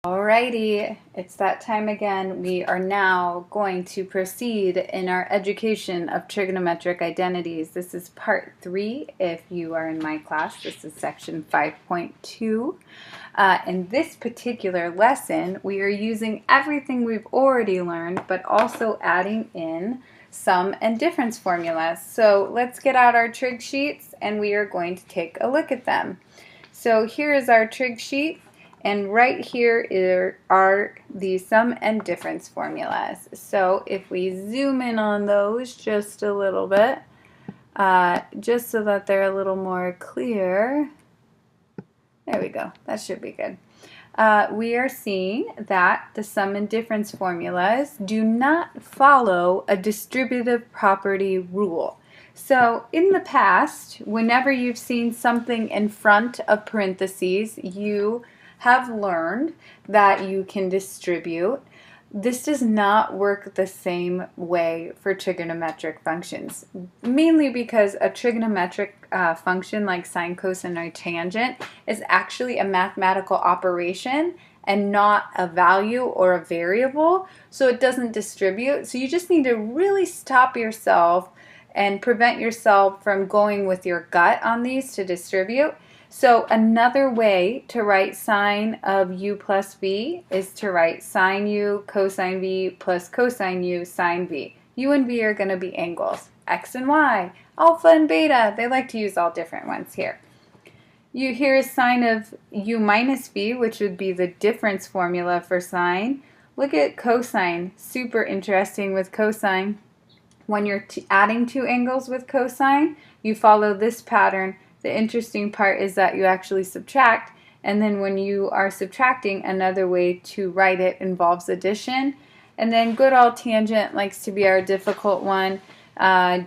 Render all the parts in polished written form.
Alrighty, it's that time again. We are now going to proceed in our education of trigonometric identities. This is part 3 if you are in my class. This is section 5.2. In this particular lesson, we are using everything we've already learned, but also adding in sum and difference formulas. So let's get out our trig sheets and we are going to take a look at them. So here is our trig sheet. And right here are the sum and difference formulas. So if we zoom in on those just a little bit, just so that they're a little more clear. There we go. That should be good. We are seeing that the sum and difference formulas do not follow a distributive property rule. So in the past, whenever you've seen something in front of parentheses, you have learned that you can distribute. This does not work the same way for trigonometric functions, mainly because a trigonometric function like sine, cosine, or tangent is actually a mathematical operation and not a value or a variable, so it doesn't distribute. So you just need to really stop yourself and prevent yourself from going with your gut on these to distribute. So another way to write sine of u plus v is to write sine u cosine v plus cosine u sine v. U and v are going to be angles. X and y, alpha and beta, they like to use all different ones here. Here is sine of u minus v, which would be the difference formula for sine. Look at cosine, super interesting with cosine. When you're adding two angles with cosine, you follow this pattern. The interesting part is that you actually subtract, and then when you are subtracting, another way to write it involves addition. And then good old tangent likes to be our difficult one,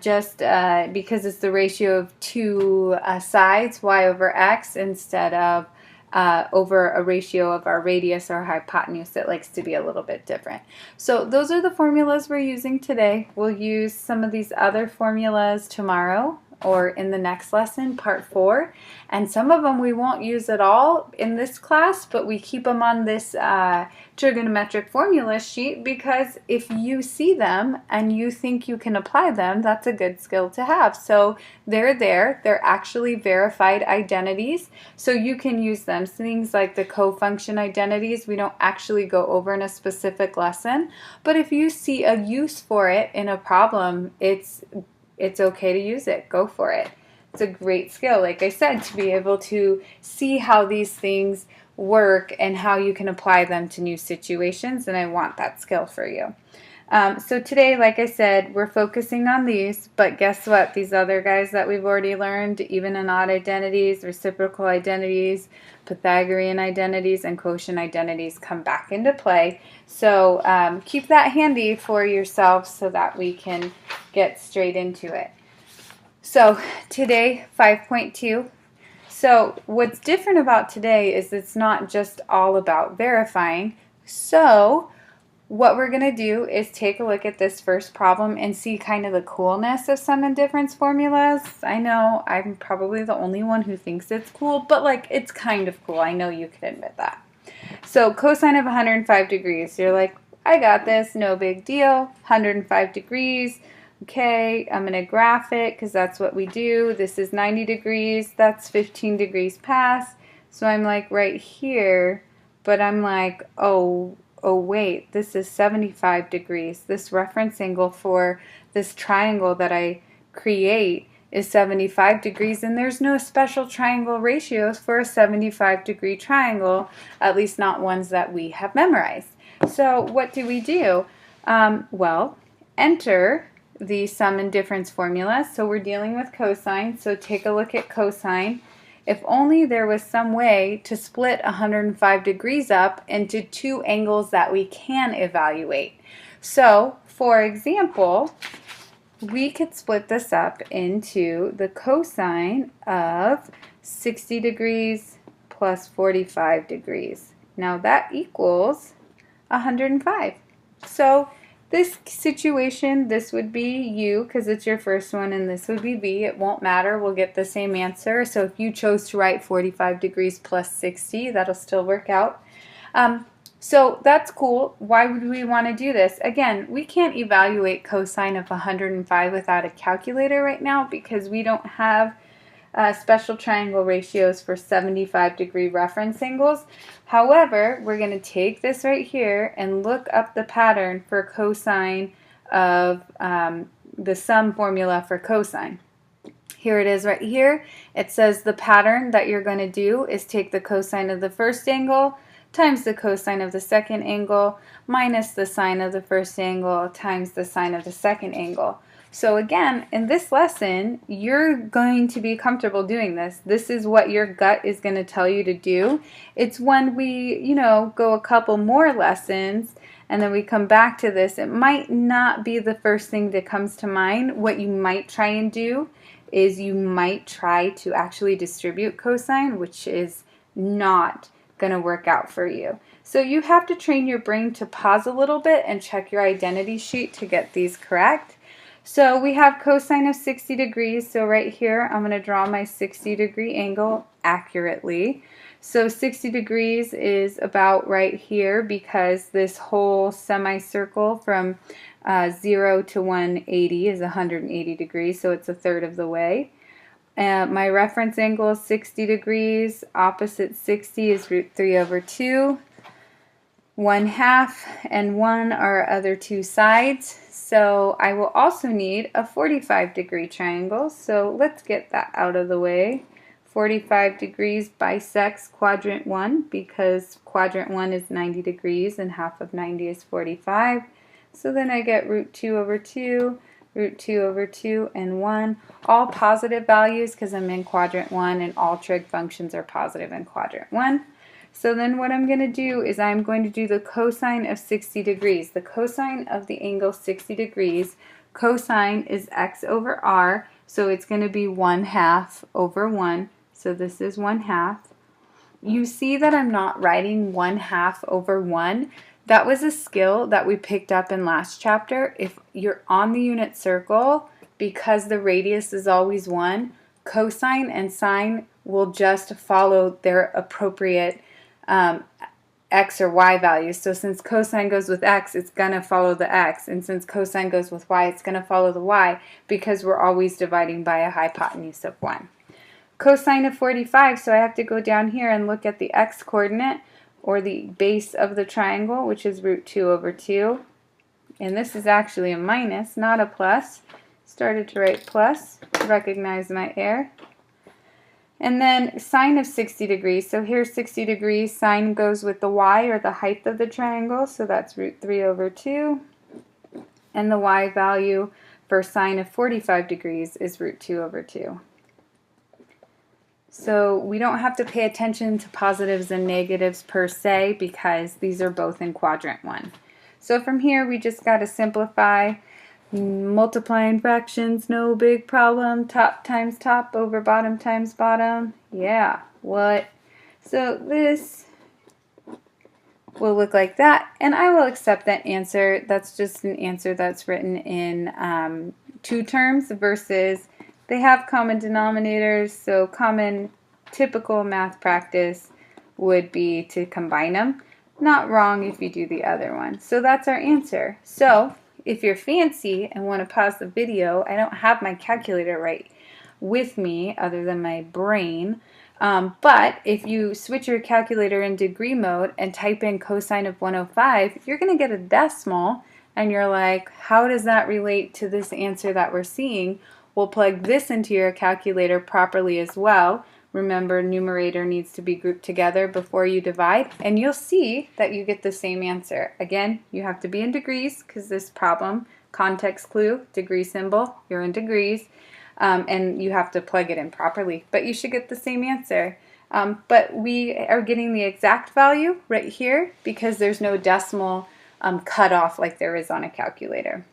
just because it's the ratio of two sides, y over x, instead of over a ratio of our radius or hypotenuse. It likes to be a little bit different. So those are the formulas we're using today. We'll use some of these other formulas tomorrow or in the next lesson, part 4, and some of them we won't use at all in this class, but we keep them on this trigonometric formula sheet because if you see them and you think you can apply them, that's a good skill to have. So they're there. They're actually verified identities, so you can use them. So things like the co-function identities we don't actually go over in a specific lesson, but if you see a use for it in a problem, it's okay to use it. Go for it. It's a great skill, like I said, to be able to see how these things work and how you can apply them to new situations, and I want that skill for you. So today, like I said, we're focusing on these, but guess what? These other guys that we've already learned, even and odd identities, reciprocal identities, Pythagorean identities, and quotient identities come back into play. So keep that handy for yourself so that we can get straight into it. So today, 5.2. So what's different about today is it's not just all about verifying. So what we're going to do is take a look at this first problem and see kind of the coolness of sum and difference formulas. I know I'm probably the only one who thinks it's cool, but like it's kind of cool. I know you can admit that. So cosine of 105 degrees. You're like, I got this, no big deal. 105 degrees. Okay, I'm going to graph it because that's what we do. This is 90 degrees. That's 15 degrees past. So I'm like right here, but I'm like, oh wait, this is 75 degrees. This reference angle for this triangle that I create is 75 degrees, and there's no special triangle ratios for a 75 degree triangle, at least not ones that we have memorized. So what do? Well, enter the sum and difference formula. So we're dealing with cosine, so take a look at cosine. If only there was some way to split 105 degrees up into two angles that we can evaluate. So, for example, we could split this up into the cosine of 60 degrees plus 45 degrees. Now that equals 105. So this situation, this would be u because it's your first one, and this would be v. It won't matter. We'll get the same answer. So if you chose to write 45 degrees plus 60, that'll still work out. So that's cool. Why would we want to do this? Again, we can't evaluate cosine of 105 without a calculator right now because we don't have special triangle ratios for 75-degree reference angles. However, we're going to take this right here and look up the pattern for cosine of the sum formula for cosine. Here it is right here. It says the pattern that you're going to do is take the cosine of the first angle times the cosine of the second angle minus the sine of the first angle times the sine of the second angle. So again, in this lesson, you're going to be comfortable doing this. This is what your gut is going to tell you to do. It's when we, go a couple more lessons and then we come back to this, it might not be the first thing that comes to mind. What you might try and do is you might try to actually distribute cosine, which is not going to work out for you. So you have to train your brain to pause a little bit and check your identity sheet to get these correct. So we have cosine of 60 degrees. So right here, I'm going to draw my 60-degree angle accurately. So 60 degrees is about right here because this whole semicircle from 0 to 180 is 180 degrees, so it's a third of the way. My reference angle is 60 degrees. Opposite 60 is root 3 over 2. 1/2 and 1 are our other two sides. So I will also need a 45-degree triangle. So let's get that out of the way. 45 degrees bisects quadrant 1 because quadrant 1 is 90 degrees and half of 90 is 45. So then I get root 2 over 2, root 2 over 2, and 1. All positive values because I'm in quadrant 1 and all trig functions are positive in quadrant 1. So then what I'm going to do is I'm going to do the cosine of 60 degrees. The cosine of the angle 60 degrees, cosine is x over r, so it's going to be 1/2 over 1. So this is 1/2. You see that I'm not writing 1/2 over 1. That was a skill that we picked up in last chapter. If you're on the unit circle, because the radius is always 1, cosine and sine will just follow their appropriate x or y values. So since cosine goes with x, it's going to follow the x. And since cosine goes with y, it's going to follow the y because we're always dividing by a hypotenuse of 1. Cosine of 45, so I have to go down here and look at the x coordinate or the base of the triangle, which is root 2 over 2. And this is actually a minus, not a plus. Started to write plus, recognize my error. And then sine of 60 degrees. So here's 60 degrees. Sine goes with the y, or the height of the triangle. So that's root 3 over 2. And the y value for sine of 45 degrees is root 2 over 2. So we don't have to pay attention to positives and negatives per se because these are both in quadrant 1. So from here we just got to simplify. Multiplying fractions, no big problem. Top times top over bottom times bottom. Yeah, what? So this will look like that, and I will accept that answer. That's just an answer that's written in two terms versus they have common denominators, so common typical math practice would be to combine them. Not wrong if you do the other one. So that's our answer. So if you're fancy and want to pause the video, I don't have my calculator right with me other than my brain. But if you switch your calculator in degree mode and type in cosine of 105, you're going to get a decimal. And you're like, how does that relate to this answer that we're seeing? We'll plug this into your calculator properly as well. Remember, numerator needs to be grouped together before you divide, and you'll see that you get the same answer. Again, you have to be in degrees because this problem, context clue, degree symbol, you're in degrees, and you have to plug it in properly, but you should get the same answer. But we are getting the exact value right here because there's no decimal cutoff like there is on a calculator.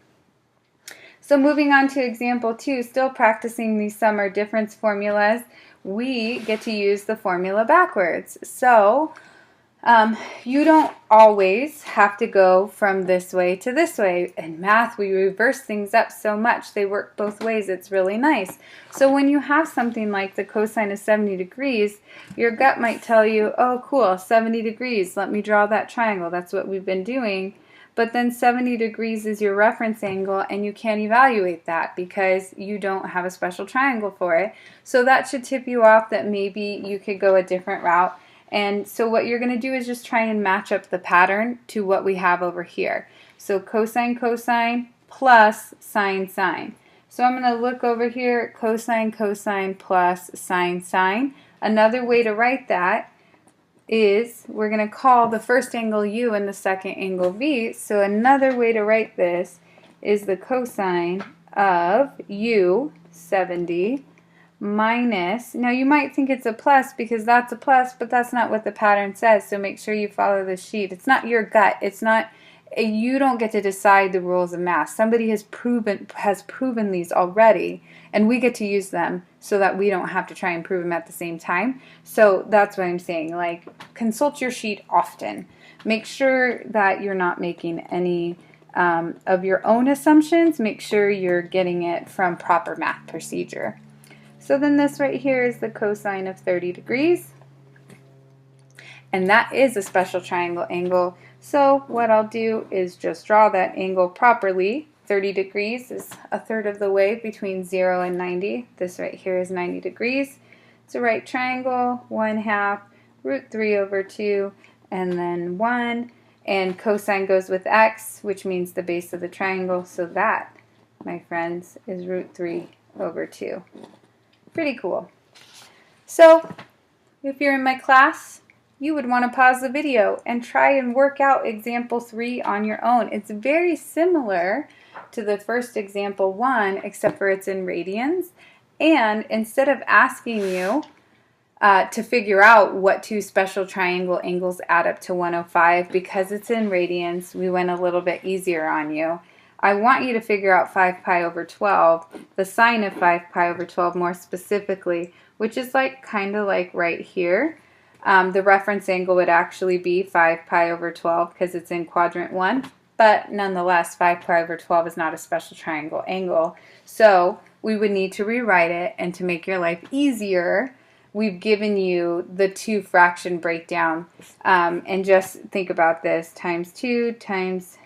So moving on to example 2, still practicing these sum or difference formulas, we get to use the formula backwards. So You don't always have to go from this way to this way. In math, we reverse things up so much. They work both ways. It's really nice. So when you have something like the cosine of 70 degrees, your gut might tell you, oh, cool, 70 degrees. Let me draw that triangle. That's what we've been doing. But then 70 degrees is your reference angle, and you can't evaluate that because you don't have a special triangle for it. So that should tip you off that maybe you could go a different route. And so what you're going to do is just try and match up the pattern to what we have over here. So cosine, cosine, plus sine, sine. So I'm going to look over here, cosine, cosine, plus sine, sine. Another way to write that is we're going to call the first angle u and the second angle v. So another way to write this is the cosine of u, 70, minus, now you might think it's a plus because that's a plus, but that's not what the pattern says, so make sure you follow the sheet. It's not your gut. It's not, you don't get to decide the rules of math. Somebody has proven these already, and we get to use them so that we don't have to try and prove them at the same time. So that's what I'm saying, like, consult your sheet often. Make sure that you're not making any of your own assumptions. Make sure you're getting it from proper math procedure. So then this right here is the cosine of 30 degrees. And that is a special triangle angle. So what I'll do is just draw that angle properly. 30 degrees is a third of the way between 0 and 90. This right here is 90 degrees. It's a right triangle, 1/2 root 3 over 2, and then 1. And cosine goes with x, which means the base of the triangle. So that, my friends, is root 3 over 2. Pretty cool. So if you're in my class, you would want to pause the video and try and work out example 3 on your own. It's very similar to the first example 1, except for it's in radians. And instead of asking you to figure out what two special triangle angles add up to 105, because it's in radians, we went a little bit easier on you. I want you to figure out 5 pi over 12, the sine of 5 pi over 12 more specifically, which is like kind of like right here. The reference angle would actually be 5 pi over 12 because it's in quadrant 1, but nonetheless 5 pi over 12 is not a special triangle angle. So we would need to rewrite it, and to make your life easier, we've given you the 2 fraction breakdown. And just think about this, times 2 times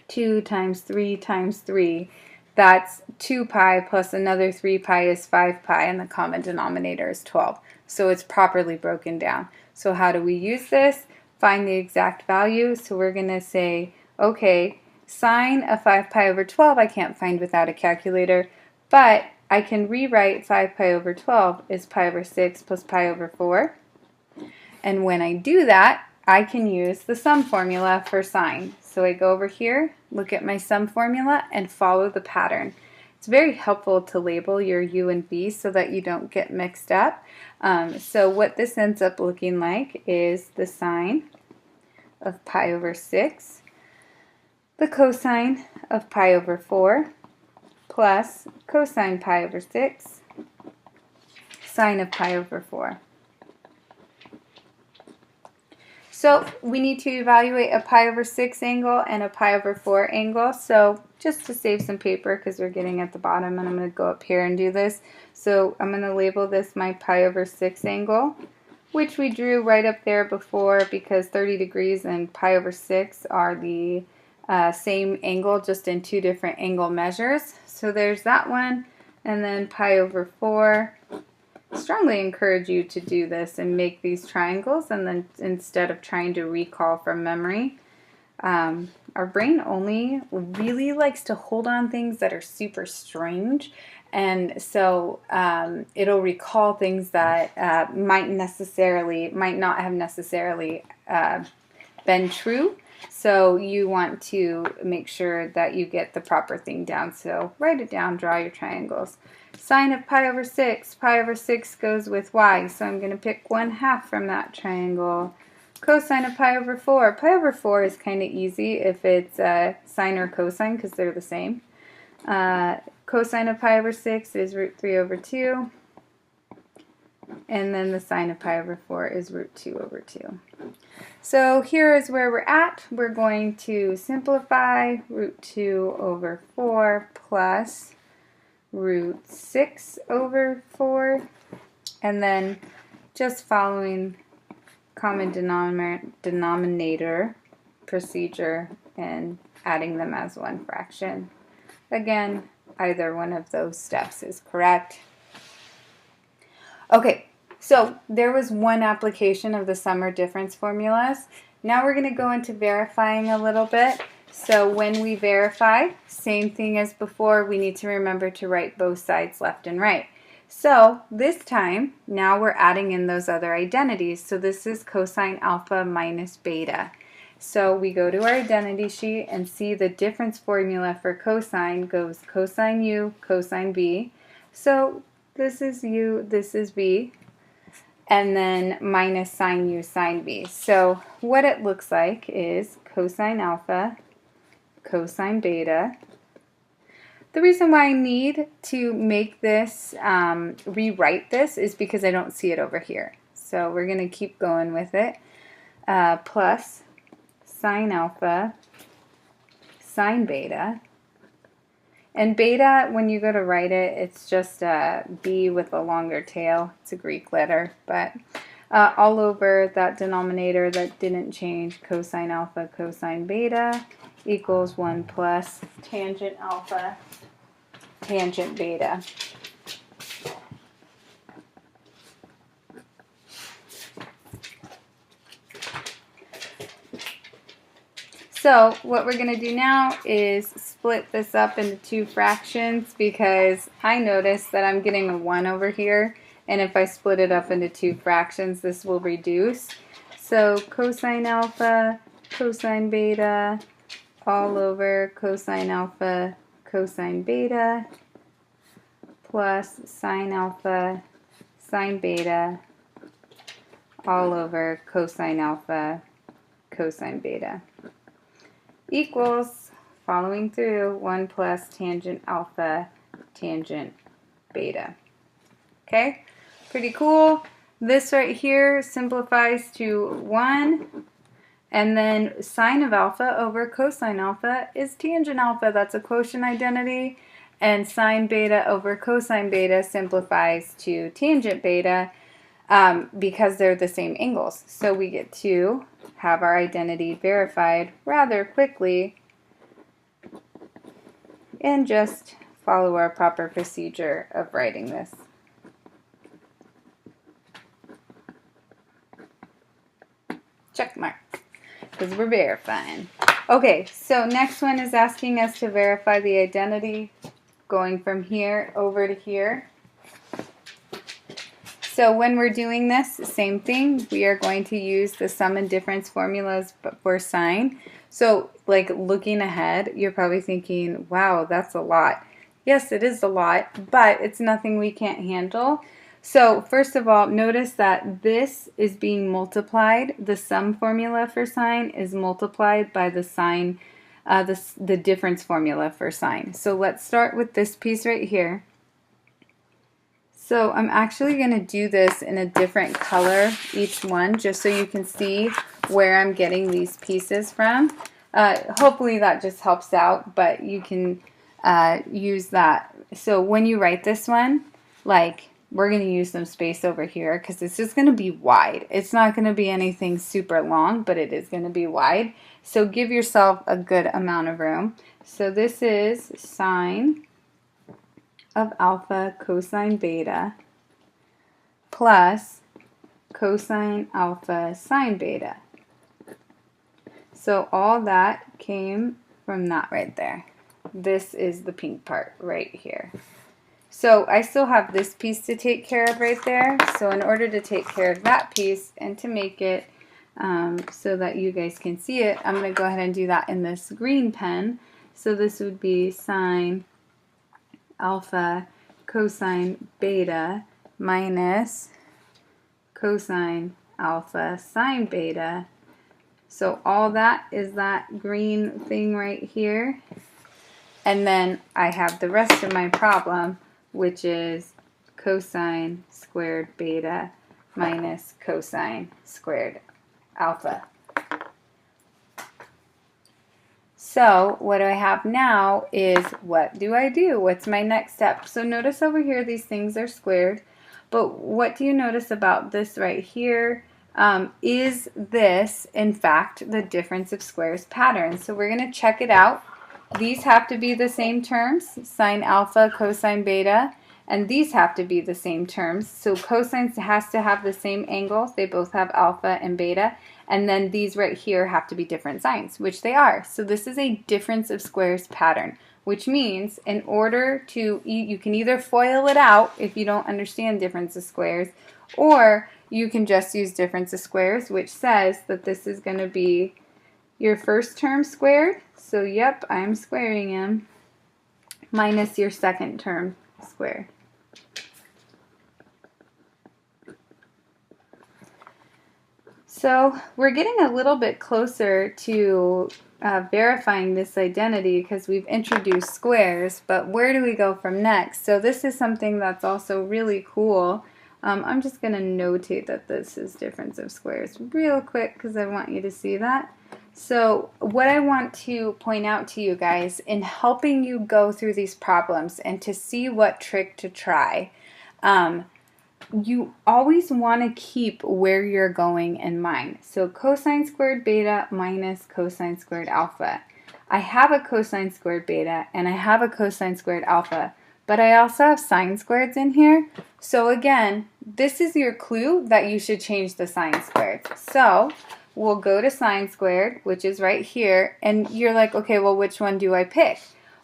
2 times 3 times 3, that's 2 pi plus another 3 pi is 5 pi, and the common denominator is 12. So it's properly broken down. So how do we use this? Find the exact value. So we're going to say, okay, sine of 5 pi over 12 I can't find without a calculator, but I can rewrite 5 pi over 12 is pi over 6 plus pi over 4. And when I do that, I can use the sum formula for sine. So I go over here, look at my sum formula, and follow the pattern. It's very helpful to label your u and v so that you don't get mixed up. So what this ends up looking like is the sine of pi over 6, the cosine of pi over 4, plus cosine pi over 6, sine of pi over 4. So we need to evaluate a pi over 6 angle and a pi over 4 angle. So just to save some paper, because we're getting at the bottom, and I'm going to go up here and do this. So I'm going to label this my pi over 6 angle, which we drew right up there before, because 30 degrees and pi over 6 are the same angle, just in 2 different angle measures. So there's that one, and then pi over 4. Strongly encourage you to do this and make these triangles, and then instead of trying to recall from memory. Our brain only really likes to hold on things that are super strange, and so it'll recall things that might not have necessarily been true. So you want to make sure that you get the proper thing down. So write it down, draw your triangles. Sine of pi over 6 goes with y, so I'm going to pick 1/2 from that triangle. Cosine of pi over 4 is kind of easy if it's sine or cosine, because they're the same. Cosine of pi over 6 is root 3 over 2. And then the sine of pi over 4 is root 2 over 2. So here is where we're at. We're going to simplify root 2 over 4 plus root 6 over 4. And then just following common denominator procedure and adding them as one fraction. Again, either one of those steps is correct. Okay, so there was one application of the sum or difference formulas. Now we're going to go into verifying a little bit. So when we verify, same thing as before, we need to remember to write both sides left and right. So this time, now we're adding in those other identities. So this is cosine alpha minus beta. So we go to our identity sheet and see the difference formula for cosine goes cosine u, cosine b. So this is u, this is b, and then minus sine u, sine b. So what it looks like is cosine alpha, cosine beta. The reason why I need to make this, rewrite this, is because I don't see it over here. So we're going to keep going with it. Plus sine alpha, sine beta. And beta, when you go to write it, it's just a B with a longer tail. It's a Greek letter. But all over that denominator that didn't change, cosine alpha, cosine beta equals 1 plus tangent alpha, tangent beta. So what we're going to do now is split this up into two fractions, because I noticed that I'm getting a 1 over here, and if I split it up into two fractions, this will reduce. So cosine alpha, cosine beta, all over cosine alpha, cosine beta, plus sine alpha, sine beta, all over cosine alpha, cosine beta, equals, following through, 1 plus tangent alpha, tangent beta. Okay, pretty cool. This right here simplifies to 1, and then sine of alpha over cosine alpha is tangent alpha. That's a quotient identity. And sine beta over cosine beta simplifies to tangent beta, because they're the same angles. So we get to have our identity verified rather quickly and just follow our proper procedure of writing this. Check mark, because we're verifying. Okay, so next one is asking us to verify the identity going from here over to here. So when we're doing this, same thing, we are going to use the sum and difference formulas for sine. So like looking ahead, you're probably thinking, wow, that's a lot. Yes, it is a lot, but it's nothing we can't handle. So first of all, notice that this is being multiplied. The sum formula for sine is multiplied by the sine, the difference formula for sine. So let's start with this piece right here. So I'm actually going to do this in a different color, each one, just so you can see where I'm getting these pieces from. Hopefully that just helps out, but you can use that. So when you write this one, like, we're going to use some space over here because it's just going to be wide. It's not going to be anything super long, but it is going to be wide. So give yourself a good amount of room. So this is sine of alpha cosine beta plus cosine alpha sine beta. So all that came from that right there. This is the pink part right here. So I still have this piece to take care of right there. So in order to take care of that piece and to make it so that you guys can see it, I'm going to go ahead and do that in this green pen. So this would be sine alpha cosine beta minus cosine alpha sine beta. So all that is that green thing right here. And then I have the rest of my problem, which is cosine squared beta minus cosine squared alpha. So what I have now is, what do I do? What's my next step? So notice over here these things are squared, but what do you notice about this right here? Is this, in fact, the difference of squares pattern? So we're going to check it out. These have to be the same terms, sine alpha, cosine beta, and these have to be the same terms. So cosine has to have the same angles. They both have alpha and beta. And then these right here have to be different signs, which they are. So this is a difference of squares pattern, which means in order to, you can either FOIL it out if you don't understand difference of squares, or you can just use difference of squares, which says that this is going to be your first term squared. So yep, I'm squaring them, minus your second term squared. So we're getting a little bit closer to verifying this identity because we've introduced squares, but where do we go from next? So this is something that's also really cool. I'm just going to notate that this is difference of squares real quick because I want you to see that. So what I want to point out to you guys in helping you go through these problems and to see what trick to try, you always want to keep where you're going in mind. So cosine squared beta minus cosine squared alpha. I have a cosine squared beta and I have a cosine squared alpha, but I also have sine squareds in here. So again, this is your clue that you should change the sine squareds. So we'll go to sine squared, which is right here, and you're like, okay, well, which one do I pick?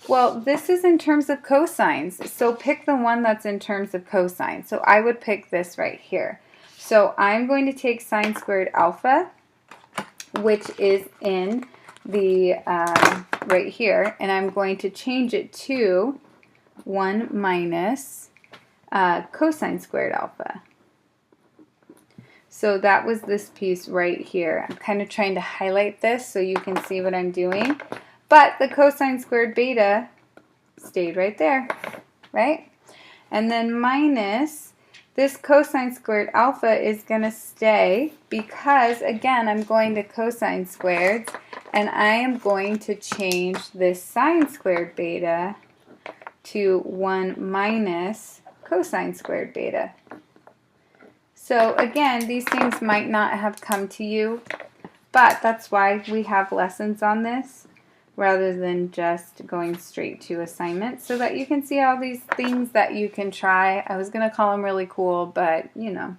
Well, this is in terms of cosines, so pick the one that's in terms of cosine. So I would pick this right here. So I'm going to take sine squared alpha, which is in the right here, and I'm going to change it to 1 minus cosine squared alpha. So that was this piece right here. I'm kind of trying to highlight this so you can see what I'm doing. But the cosine squared beta stayed right there, right? And then minus this cosine squared alpha is going to stay because, again, I'm going to cosine squareds, and I am going to change this sine squared beta to 1 minus cosine squared beta. So again, these things might not have come to you, but that's why we have lessons on this rather than just going straight to assignments, so that you can see all these things that you can try. I was going to call them really cool, but you know,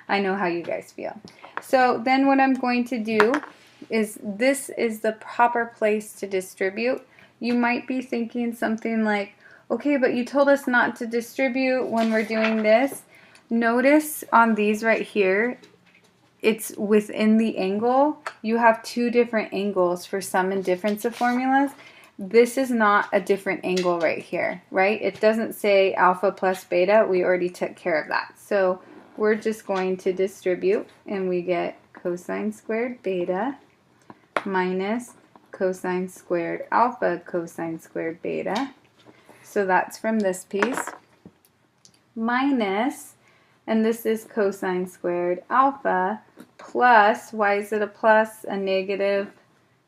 I know how you guys feel. So then what I'm going to do is, this is the proper place to distribute. You might be thinking something like, okay, but you told us not to distribute when we're doing this. Notice on these right here, it's within the angle. You have two different angles for sum and difference of formulas. This is not a different angle right here, right? It doesn't say alpha plus beta. We already took care of that. So we're just going to distribute, and we get cosine squared beta minus cosine squared alpha cosine squared beta. So that's from this piece, minus, and this is cosine squared alpha plus, why is it a plus? A negative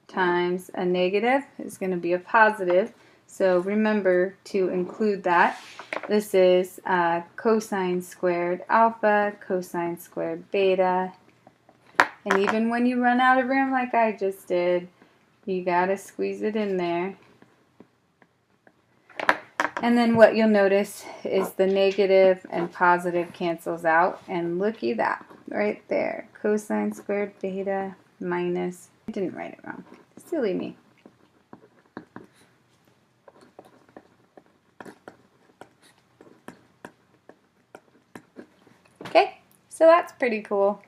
times a negative is going to be a positive. So remember to include that. This is cosine squared alpha, cosine squared beta. And even when you run out of room like I just did, you got to squeeze it in there. And then what you'll notice is the negative and positive cancels out. And looky that, right there. Cosine squared beta minus, I didn't write it wrong. Silly me. Okay, so that's pretty cool.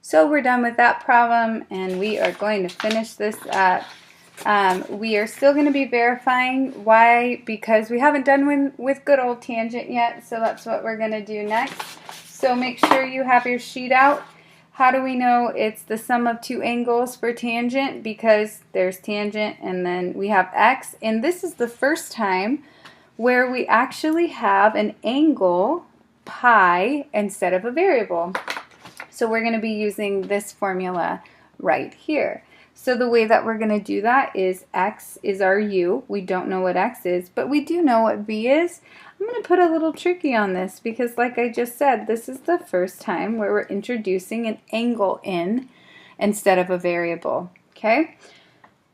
So we're done with that problem, and we are going to finish this up. We are still going to be verifying. Why? Because we haven't done with good old tangent yet, so that's what we're going to do next. So make sure you have your sheet out. How do we know it's the sum of two angles for tangent? Because there's tangent and then we have x, and this is the first time where we actually have an angle pi instead of a variable. So we're going to be using this formula right here. So the way that we're going to do that is x is our u. We don't know what x is, but we do know what v is. I'm going to put a little tricky on this because, like I just said, this is the first time where we're introducing an angle in instead of a variable. Okay?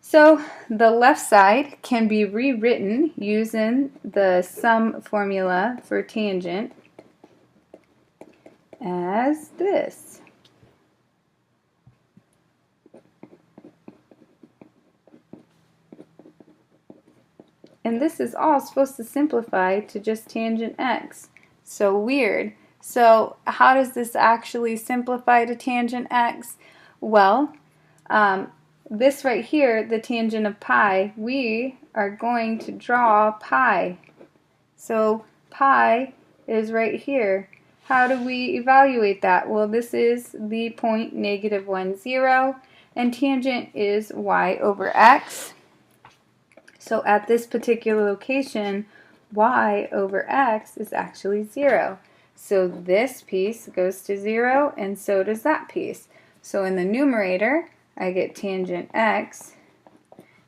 So the left side can be rewritten using the sum formula for tangent as this. And this is all supposed to simplify to just tangent x. So weird. So how does this actually simplify to tangent x? Well, this right here, the tangent of pi, we are going to draw pi. So pi is right here. How do we evaluate that? Well, this is the point -1, 0, and tangent is y over x. So at this particular location, y over x is actually 0. So this piece goes to 0, and so does that piece. So in the numerator, I get tangent x,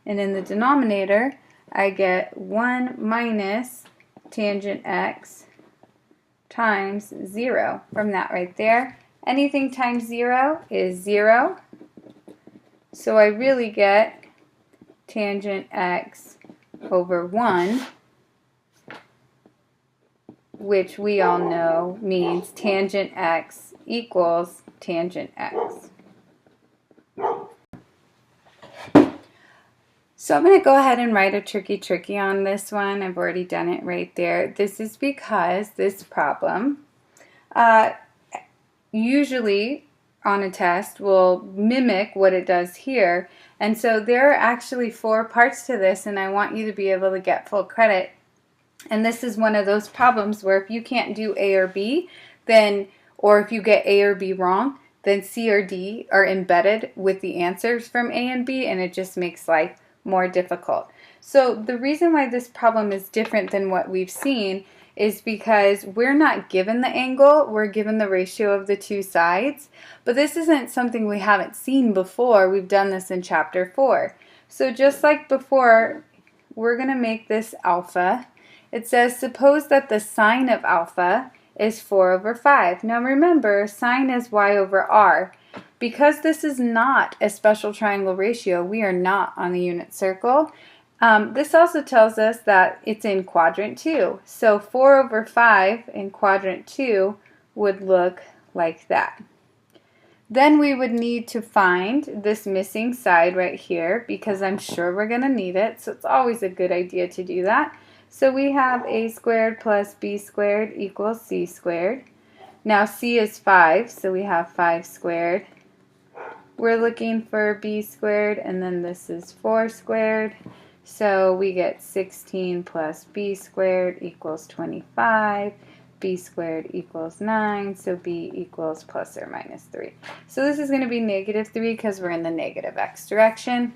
and in the denominator, I get 1 minus tangent x times 0 from that right there. Anything times 0 is 0. So I really get tangent x over 1, which we all know means tangent x equals tangent x. So I'm going to go ahead and write a tricky on this one. I've already done it right there. This is because this problem usually on a test will mimic what it does here. And so there are actually 4 parts to this, and I want you to be able to get full credit. And this is one of those problems where if you can't do A or B, then, or if you get A or B wrong, then C or D are embedded with the answers from A and B, and it just makes life more difficult. So the reason why this problem is different than what we've seen is because we're not given the angle, we're given the ratio of the two sides. But this isn't something we haven't seen before. We've done this in chapter 4. So just like before, we're going to make this alpha. It says, suppose that the sine of alpha is 4 over 5. Now remember, sine is y over r. Because this is not a special triangle ratio, we are not on the unit circle. This also tells us that it's in quadrant 2. So 4 over 5 in quadrant 2 would look like that. Then we would need to find this missing side right here because I'm sure we're going to need it. So it's always a good idea to do that. So we have a squared plus b squared equals c squared. Now c is 5, so we have 5 squared. We're looking for b squared, and then this is 4 squared. So we get 16 plus b squared equals 25. B squared equals 9, so b equals plus or minus 3. So this is going to be -3 because we're in the negative x direction.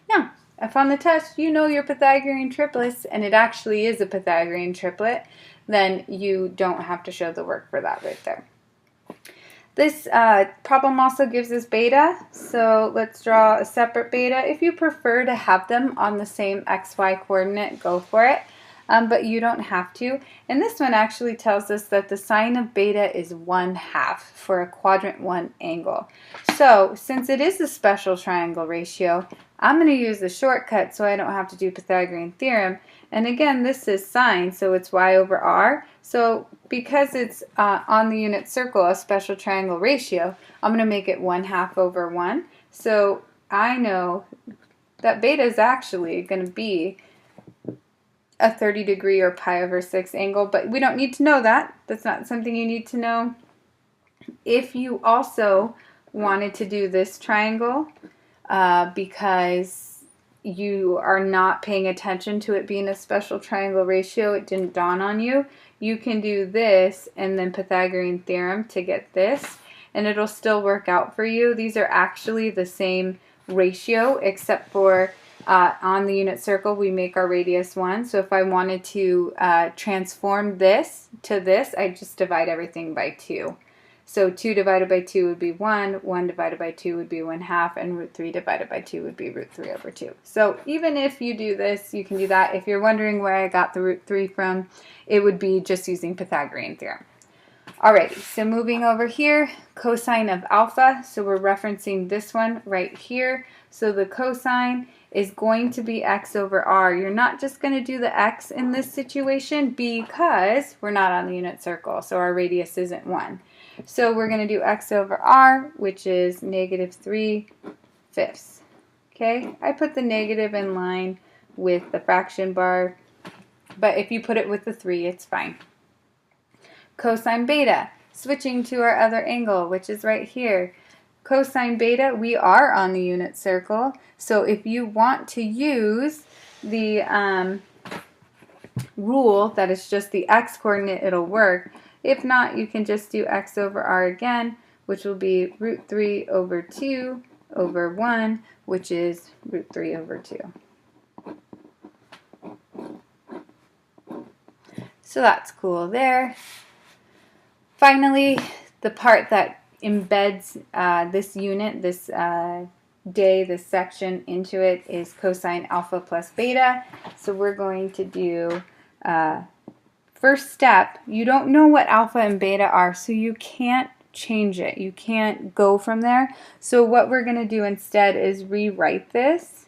Now, if on the test you know your Pythagorean triplets, and it actually is a Pythagorean triplet, then you don't have to show the work for that right there. This problem also gives us beta, so let's draw a separate beta. If you prefer to have them on the same xy coordinate, go for it, but you don't have to. And this one actually tells us that the sine of beta is 1/2 for a quadrant 1 angle. So since it is a special triangle ratio, I'm going to use the shortcut so I don't have to do Pythagorean theorem. And again, this is sine, so it's y over r. So because it's on the unit circle, a special triangle ratio, I'm going to make it 1/2 over 1. So I know that beta is actually going to be a 30-degree or pi over 6 angle, but we don't need to know that. That's not something you need to know. If you also wanted to do this triangle, because you are not paying attention to it being a special triangle ratio, it didn't dawn on you, you can do this and then Pythagorean theorem to get this, and it'll still work out for you. These are actually the same ratio, except for On the unit circle, we make our radius 1. So if I wanted to transform this to this, I just divide everything by 2. So 2 divided by 2 would be 1, 1 divided by 2 would be 1/2, and root 3 divided by 2 would be root 3 over 2. So even if you do this, you can do that. If you're wondering where I got the root 3 from, it would be just using Pythagorean theorem. Alrighty, so moving over here, cosine of alpha. So we're referencing this one right here. So the cosine is going to be x over r. You're not just going to do the x in this situation because we're not on the unit circle, so our radius isn't 1. So we're going to do x over r, which is -3/5. Okay, I put the negative in line with the fraction bar, but if you put it with the 3, it's fine. Cosine beta, switching to our other angle, which is right here. Cosine beta, we are on the unit circle, so if you want to use the rule that is just the x coordinate, it'll work. If not, you can just do x over r again, which will be root 3 over 2 over 1, which is root 3 over 2. So that's cool there. Finally, the part that embeds this unit, this this section into it is cosine alpha plus beta. So we're going to do first step. You don't know what alpha and beta are, so you can't change it. You can't go from there. So what we're going to do instead is rewrite this,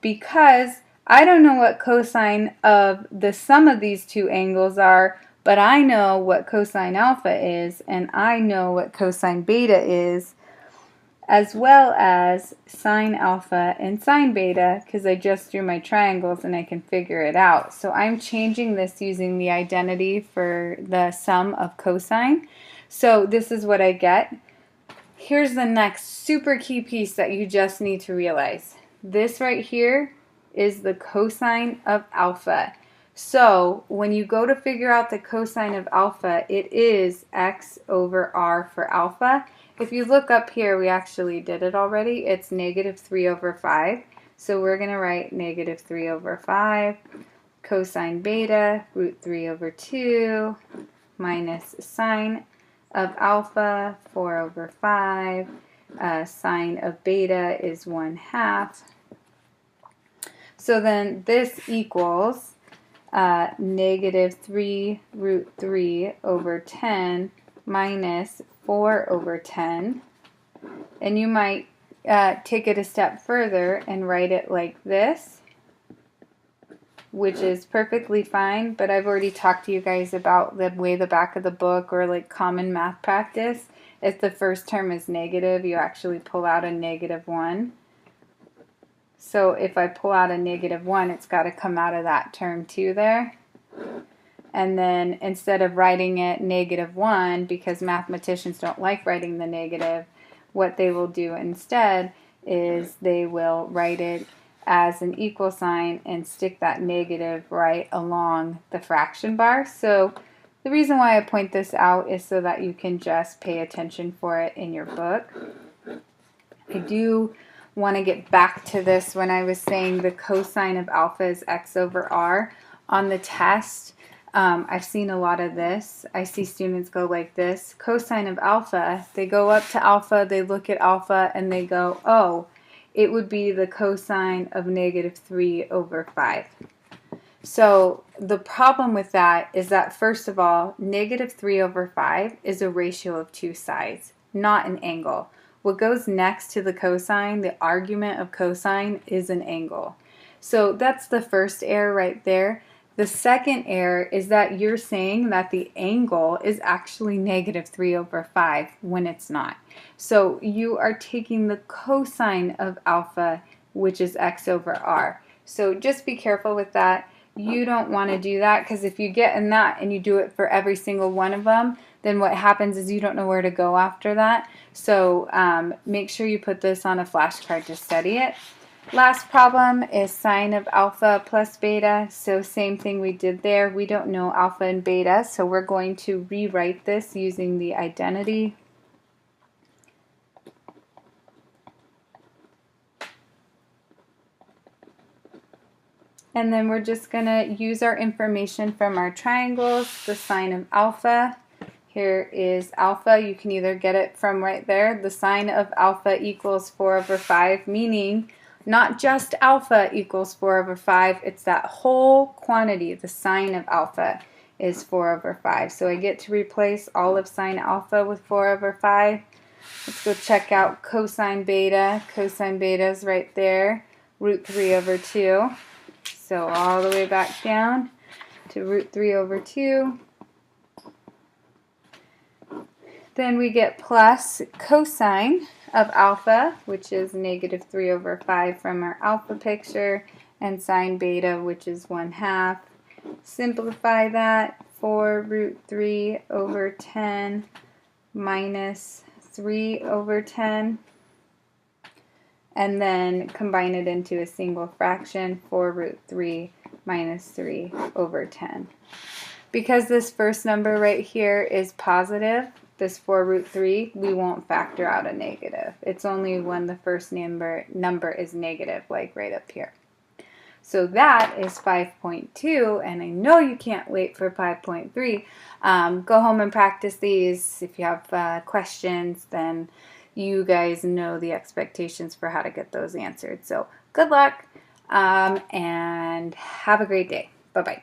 because I don't know what cosine of the sum of these two angles are, but I know what cosine alpha is, and I know what cosine beta is, as well as sine alpha and sine beta, because I just drew my triangles and I can figure it out. So I'm changing this using the identity for the sum of cosine. So this is what I get. Here's the next super key piece that you just need to realize. This right here is the cosine of alpha. So when you go to figure out the cosine of alpha, it is x over r for alpha. If you look up here, we actually did it already. It's -3 over 5. So we're going to write -3 over 5 cosine beta root 3 over 2 minus sine of alpha 4 over 5. Sine of beta is 1/2. So then this equals -3 root 3 over 10 minus 4 over 10. And you might take it a step further and write it like this, which is perfectly fine, but I've already talked to you guys about the way the back of the book, or like common math practice, if the first term is negative, you actually pull out a -1. So if I pull out a -1, it's got to come out of that term too there. And then instead of writing it -1, because mathematicians don't like writing the negative, what they will do instead is they will write it as an equal sign and stick that negative right along the fraction bar. So the reason why I point this out is so that you can just pay attention for it in your book. I do want to get back to this when I was saying the cosine of alpha is x over r. On the test, I've seen a lot of this. I see students go like this. Cosine of alpha, they go up to alpha, they look at alpha, and they go, oh, it would be the cosine of -3 over 5. So the problem with that is that, first of all, -3 over 5 is a ratio of two sides, not an angle. What goes next to the cosine, the argument of cosine, is an angle. So that's the first error right there. The second error is that you're saying that the angle is actually -3 over 5 when it's not. So you are taking the cosine of alpha, which is x over r. So just be careful with that. You don't want to do that, because if you get in that and you do it for every single one of them, then what happens is you don't know where to go after that. So make sure you put this on a flashcard to study it. Last problem is sine of alpha plus beta. So same thing we did there. We don't know alpha and beta, so we're going to rewrite this using the identity. And then we're just going to use our information from our triangles, the sine of alpha. Here is alpha. You can either get it from right there. The sine of alpha equals 4 over 5, meaning not just alpha equals 4 over 5. It's that whole quantity. The sine of alpha is 4 over 5. So I get to replace all of sine alpha with 4 over 5. Let's go check out cosine beta. Cosine beta is right there, root 3 over 2. So all the way back down to root 3 over 2. Then we get plus cosine of alpha, which is negative 3 over 5 from our alpha picture, and sine beta, which is 1/2. Simplify that, 4 root 3 over 10 minus 3 over 10. And then combine it into a single fraction, 4 root 3 minus 3 over 10. Because this first number right here is positive, this 4 root 3, we won't factor out a negative. It's only when the first number is negative, like right up here. So that is 5.2, and I know you can't wait for 5.3. Go home and practice these. If you have questions, then you guys know the expectations for how to get those answered. So good luck, and have a great day. Bye-bye.